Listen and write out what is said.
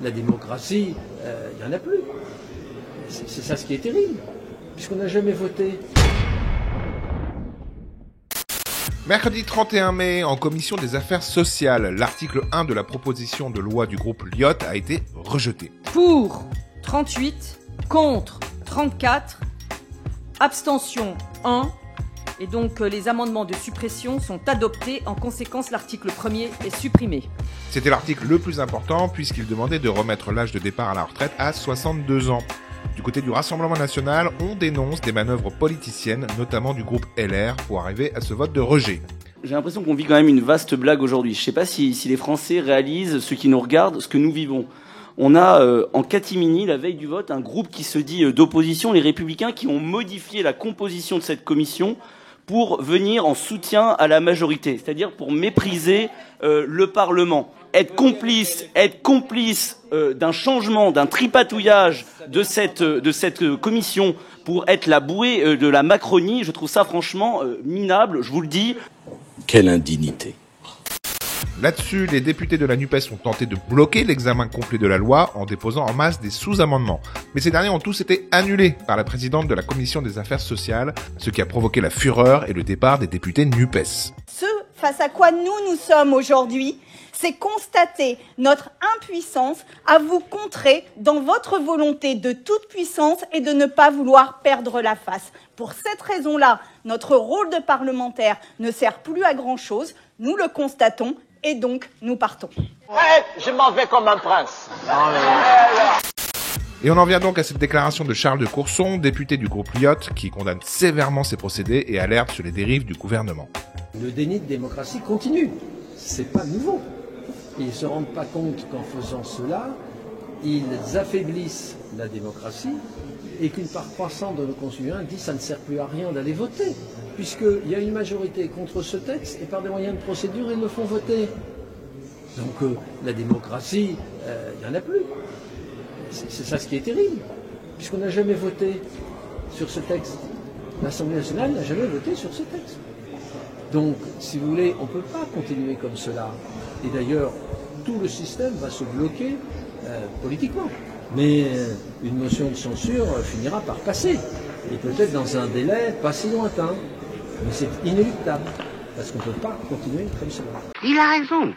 la démocratie, il n'y en a plus. C'est ça ce qui est terrible, puisqu'on n'a jamais voté. Mercredi 31 mai, en commission des affaires sociales, l'article 1 de la proposition de loi du groupe Lyot a été rejeté. Pour 38, contre 34, abstention 1. Et donc les amendements de suppression sont adoptés. En conséquence, l'article 1er est supprimé. C'était l'article le plus important puisqu'il demandait de remettre l'âge de départ à la retraite à 62 ans. Du côté du Rassemblement national, on dénonce des manœuvres politiciennes, notamment du groupe LR, pour arriver à ce vote de rejet. J'ai l'impression qu'on vit quand même une vaste blague aujourd'hui. Je ne sais pas si les Français réalisent, ceux qui nous regardent, ce que nous vivons. On a en catimini, la veille du vote, un groupe qui se dit d'opposition, les Républicains, qui ont modifié la composition de cette commission pour venir en soutien à la majorité, c'est-à-dire pour mépriser le Parlement. Être complice d'un changement, d'un tripatouillage de cette commission pour être la bouée de la Macronie, je trouve ça franchement minable, je vous le dis. Quelle indignité. Là-dessus, les députés de la NUPES ont tenté de bloquer l'examen complet de la loi en déposant en masse des sous-amendements. Mais ces derniers ont tous été annulés par la présidente de la commission des affaires sociales, ce qui a provoqué la fureur et le départ des députés NUPES. Ce face à quoi nous sommes aujourd'hui, c'est constater notre impuissance à vous contrer dans votre volonté de toute puissance et de ne pas vouloir perdre la face. Pour cette raison-là, notre rôle de parlementaire ne sert plus à grand-chose, nous le constatons et donc nous partons. Ouais, je m'en vais comme un prince. Et on en vient donc à cette déclaration de Charles de Courson, député du groupe Lyot, qui condamne sévèrement ces procédés et alerte sur les dérives du gouvernement. Le déni de démocratie continue, c'est pas nouveau. Ils ne se rendent pas compte qu'en faisant cela, ils affaiblissent la démocratie et qu'une part croissante de nos concitoyens dit que ça ne sert plus à rien d'aller voter, puisqu'il y a une majorité contre ce texte et par des moyens de procédure, ils le font voter. Donc la démocratie, il n'y en a plus. C'est ça ce qui est terrible, puisqu'on n'a jamais voté sur ce texte. L'Assemblée nationale n'a jamais voté sur ce texte. Donc, si vous voulez, on ne peut pas continuer comme cela. Et d'ailleurs, tout le système va se bloquer politiquement. Mais une motion de censure finira par passer. Et peut-être dans un délai pas si lointain. Mais c'est inéluctable. Parce qu'on ne peut pas continuer comme cela. Il a raison.